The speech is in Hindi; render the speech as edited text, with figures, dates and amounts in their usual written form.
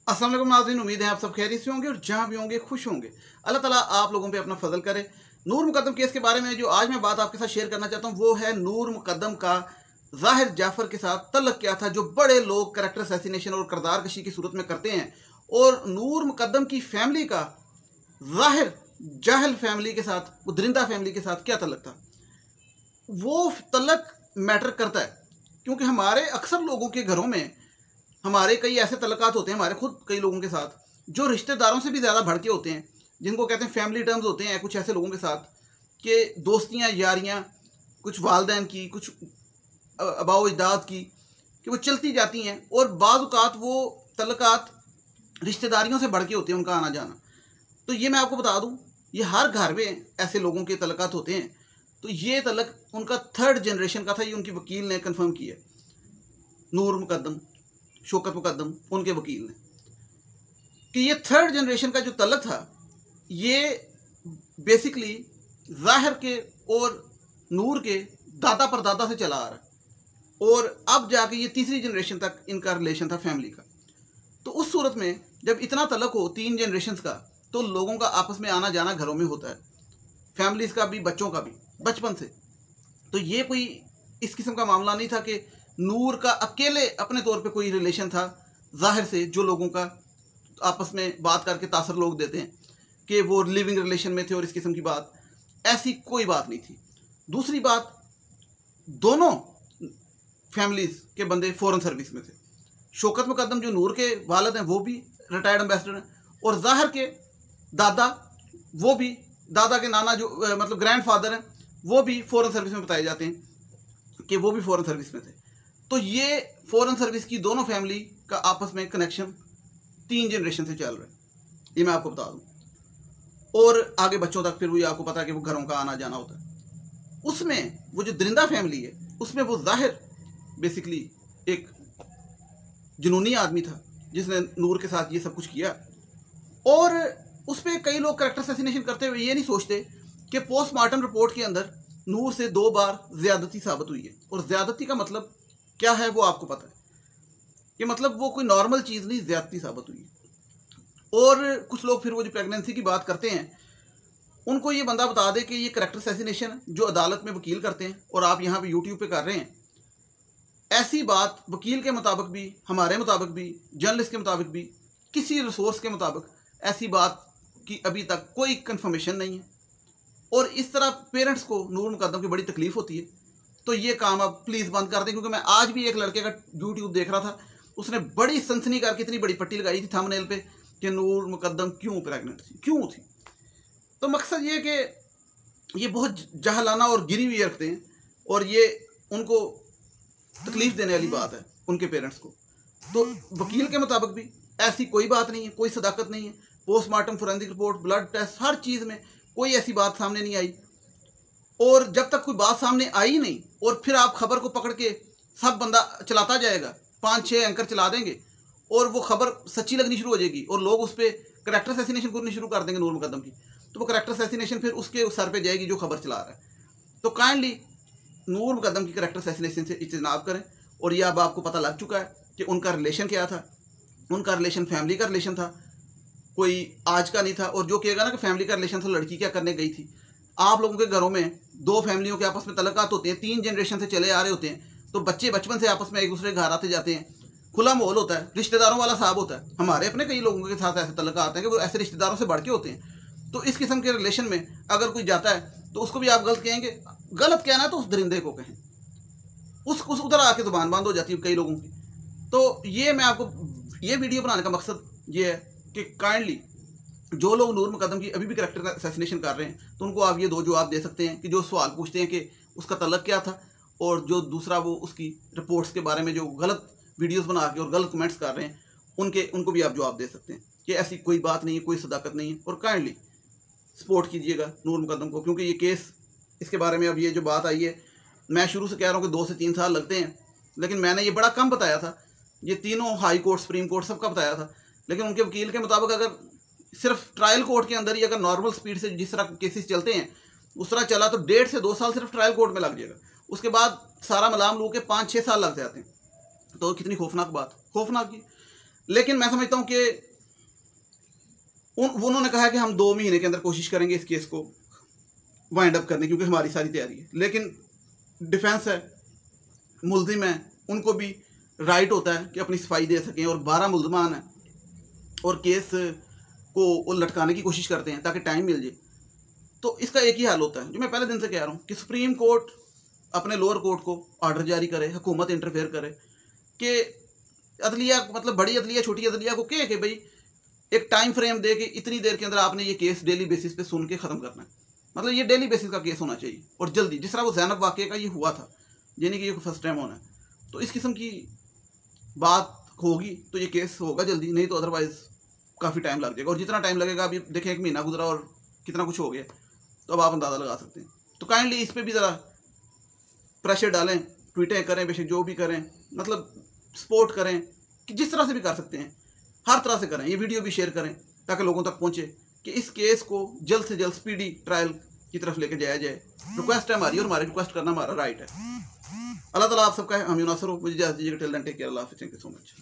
अस्सलाम वालेकुम नाज़रीन, उम्मीद है आप सब खैरियत से होंगे और जहाँ भी होंगे खुश होंगे। अल्लाह ताला आप लोगों पे अपना फजल करे। नूर मुकद्दम केस के बारे में जो आज मैं बात आपके साथ शेयर करना चाहता हूँ वो है नूर मुकद्दम का ज़ाहिर जाफ़र के साथ तल्लक क्या था, जो बड़े लोग करैक्टर असैसिनेशन और किरदार कशी की सूरत में करते हैं। और नूर मुकद्दम की फैमिली का ज़ाहिर जाहिल फैमिली के साथ, वो दरिंदा फैमिली के साथ क्या तल्लक था, वो तल्लक मैटर करता है। क्योंकि हमारे अक्सर लोगों के घरों में हमारे कई ऐसे तल्लकात होते हैं, हमारे खुद कई लोगों के साथ, जो रिश्तेदारों से भी ज़्यादा बढ़ के होते हैं, जिनको कहते हैं फैमिली टर्म्स होते हैं। कुछ ऐसे लोगों के साथ कि दोस्तियाँ यारियाँ, कुछ वालदैन की, कुछ आबाओ अजदाद की, कि वो चलती जाती हैं। और बाज़ औक़ात वो तल्लकात रिश्तेदारियों से बढ़ के होते हैं, उनका आना जाना। तो ये मैं आपको बता दूँ, ये हर घर में ऐसे लोगों के तल्लकात होते हैं। तो ये तल्लक उनका 3rd जनरेशन का था, ये उनकी वकील ने कन्फर्म किया। नूर मुकद्दम, शौकत मुकद्दम, उनके वकील ने, कि ये 3rd जनरेशन का जो तल्लक था, ये बेसिकली ज़ाहिर के और नूर के दादा परदादा से चला आ रहा है। और अब जाके ये 3री जनरेशन तक इनका रिलेशन था फैमिली का। तो उस सूरत में जब इतना तल्लक हो 3 जनरेशन्स का, तो लोगों का आपस में आना जाना घरों में होता है, फैमिलीज़ का भी, बच्चों का भी, बचपन से। तो ये कोई इस किस्म का मामला नहीं था कि नूर का अकेले अपने तौर पे कोई रिलेशन था ज़ाहिर से, जो लोगों का आपस में बात करके तासर लोग देते हैं कि वो लिविंग रिलेशन में थे और इस किस्म की बात, ऐसी कोई बात नहीं थी। दूसरी बात, दोनों फैमिलीज़ के बंदे फ़ॉरेन सर्विस में थे। शौकत मुकद्दम जो नूर के वालिद हैं वो भी रिटायर्ड एम्बेसडर हैं, और ज़ाहिर के दादा, वो भी, दादा के नाना जो मतलब ग्रैंड फादर हैं, वो भी फ़ॉरेन सर्विस में बताए जाते हैं कि वो भी फ़ॉरेन सर्विस में थे। तो ये फ़ॉरेन सर्विस की दोनों फैमिली का आपस में कनेक्शन 3 जनरेशन से चल रहा है, ये मैं आपको बता दूं। और आगे बच्चों तक फिर वो आपको पता है कि वो घरों का आना जाना होता है। उसमें वो जो दरिंदा फैमिली है, उसमें वो ज़ाहिर बेसिकली एक जुनूनी आदमी था जिसने नूर के साथ ये सब कुछ किया। और उस पर कई लोग करैक्टर असैसिनेशन करते हुए ये नहीं सोचते कि पोस्टमार्टम रिपोर्ट के अंदर नूर से 2 बार ज़्यादती साबित हुई है। और ज़्यादती का मतलब क्या है वो आपको पता है, कि मतलब वो कोई नॉर्मल चीज़ नहीं, ज़्यादती साबित हुई है। और कुछ लोग फिर वो जो प्रेगनेंसी की बात करते हैं, उनको ये बंदा बता दे कि ये करैक्टर असैसिनेशन जो अदालत में वकील करते हैं और आप यहाँ पे यूट्यूब पे कर रहे हैं, ऐसी बात वकील के मुताबिक भी, हमारे मुताबिक भी, जर्नलिस्ट के मुताबिक भी, किसी रिसोर्स के मुताबिक ऐसी बात की अभी तक कोई कंफर्मेशन नहीं है। और इस तरह पेरेंट्स को नूर मुकद्दम की बड़ी तकलीफ होती है। तो ये काम आप प्लीज़ बंद कर दें। क्योंकि मैं आज भी एक लड़के का यूट्यूब देख रहा था, उसने बड़ी सनसनी करके इतनी बड़ी पट्टी लगाई थी थंबनेल पे कि नूर मुकद्दम क्यों प्रेग्नेंट थी, क्यों थी। तो मकसद ये कि ये बहुत जहलाना और गिरी हुई रखते हैं, और ये उनको तकलीफ देने वाली बात है उनके पेरेंट्स को। तो वकील के मुताबिक भी ऐसी कोई बात नहीं है, कोई सदाकत नहीं है। Postmortem, forensic report, blood test, हर चीज़ में कोई ऐसी बात सामने नहीं आई। और जब तक कोई बात सामने आई नहीं, और फिर आप खबर को पकड़ के सब बंदा चलाता जाएगा, 5-6 एंकर चला देंगे, और वो खबर सच्ची लगनी शुरू हो जाएगी, और लोग उस पर करैक्टर असैसिनेशन करनी शुरू कर देंगे नूर मुकद्दम की। तो वो करैक्टर असैसिनेशन फिर उसके सर पे जाएगी जो खबर चला रहा है। तो काइंडली नूर मुकद्दम की करैक्टर असैसिनेशन से इज्तनाब करें। और ये अब आपको पता लग चुका है कि उनका रिलेशन क्या था। उनका रिलेशन फैमिली का रिलेशन था, कोई आज का नहीं था। और जो कहेगा ना कि फैमिली का रिलेशन था, लड़की क्या करने गई थी। आप लोगों के घरों में 2 फैमिलियों के आपस में तल्लकात होते हैं, 3 जनरेशन से चले आ रहे होते हैं। तो बच्चे बचपन से आपस में एक दूसरे के घर आते जाते हैं, खुला माहौल होता है, रिश्तेदारों वाला साहब होता है। हमारे अपने कई लोगों के साथ ऐसे तल्लकात हैं कि वो ऐसे रिश्तेदारों से बढ़ के होते हैं। तो इस किस्म के रिलेशन में अगर कोई जाता है तो उसको भी आप गलत कहेंगे। गलत कहना है तो उस दरिंदे को कहें, उस उधर आके ज़ुबान बंद हो जाती है कई लोगों की। तो ये मैं आपको ये वीडियो बनाने का मकसद ये है कि काइंडली जो लोग नूर मुकद्दम की अभी भी करैक्टर असैसिनेशन कर रहे हैं, तो उनको आप ये 2 जवाब दे सकते हैं कि जो सवाल पूछते हैं कि उसका तल्लक क्या था, और जो दूसरा वो उसकी रिपोर्ट्स के बारे में जो गलत वीडियोस बना के और गलत कमेंट्स कर रहे हैं, उनको भी आप जवाब दे सकते हैं कि ऐसी कोई बात नहीं है, कोई सदाकत नहीं है। और काइंडली सपोर्ट कीजिएगा नूर मुकद्दम को, क्योंकि ये केस, इसके बारे में अब ये जो बात आई है, मैं शुरू से कह रहा हूँ कि 2 से 3 साल लगते हैं, लेकिन मैंने ये बड़ा कम बताया था। ये तीनों हाई कोर्ट, सुप्रीम कोर्ट सबका बताया था। लेकिन उनके वकील के मुताबिक अगर सिर्फ ट्रायल कोर्ट के अंदर ही अगर नॉर्मल स्पीड से जिस तरह केसेस चलते हैं उस तरह चला, तो 1.5 से 2 साल सिर्फ ट्रायल कोर्ट में लग जाएगा। उसके बाद सारा मलाम लू के 5-6 साल लग जाते हैं। तो कितनी खौफनाक बात, खौफनाक की। लेकिन मैं समझता हूँ कि उन्होंने कहा कि हम 2 महीने के अंदर कोशिश करेंगे इस केस को वाइंड अप करने, क्योंकि हमारी सारी तैयारी है। लेकिन डिफेंस है, मुल्जिम है, उनको भी राइट होता है कि अपनी सफाई दे सकें, और 12 मुल्जमान हैं और केस को वो लटकाने की कोशिश करते हैं ताकि टाइम मिल जाए। तो इसका एक ही हाल होता है जो मैं पहले दिन से कह रहा हूँ कि सुप्रीम कोर्ट अपने लोअर कोर्ट को ऑर्डर जारी करे, हुकूमत इंटरफेयर करे कि अदलिया, मतलब बड़ी अदलिया छोटी अदलिया को कहे कि भाई एक टाइम फ्रेम दे कि इतनी देर के अंदर आपने ये केस डेली बेसिस पे सुन के ख़त्म करना है। मतलब ये डेली बेसिस का केस होना चाहिए और जल्दी, जिस तरह वो ज़ैनब वाक़े का ये हुआ था, यानी कि ये फर्स्ट टाइम होना है। तो इस किस्म की बात होगी तो ये केस होगा जल्दी, नहीं तो अदरवाइज़ काफ़ी टाइम लग जाएगा। और जितना टाइम लगेगा, अभी देखें 1 महीना गुजरा और कितना कुछ हो गया, तो अब आप अंदाज़ा लगा सकते हैं। तो काइंडली इस पर भी ज़रा प्रेशर डालें, ट्वीटें करें, बेशक जो भी करें, मतलब सपोर्ट करें कि जिस तरह से भी कर सकते हैं, हर तरह से करें। ये वीडियो भी शेयर करें ताकि लोगों तक पहुँचे कि इस केस को जल्द से जल्द स्पीडी ट्रायल की तरफ लेके जाया जाए। रिक्वेस्ट है हमारी, और हमारी रिक्वेस्ट करना हमारा राइट है। अल्लाह ताला आप सबका है, हम नासर हो, मुझे इजाज़त दीजिएगा। टिल देन टेक केयर, अल्लाह हाफ़िज़, थैंक यू सो मच।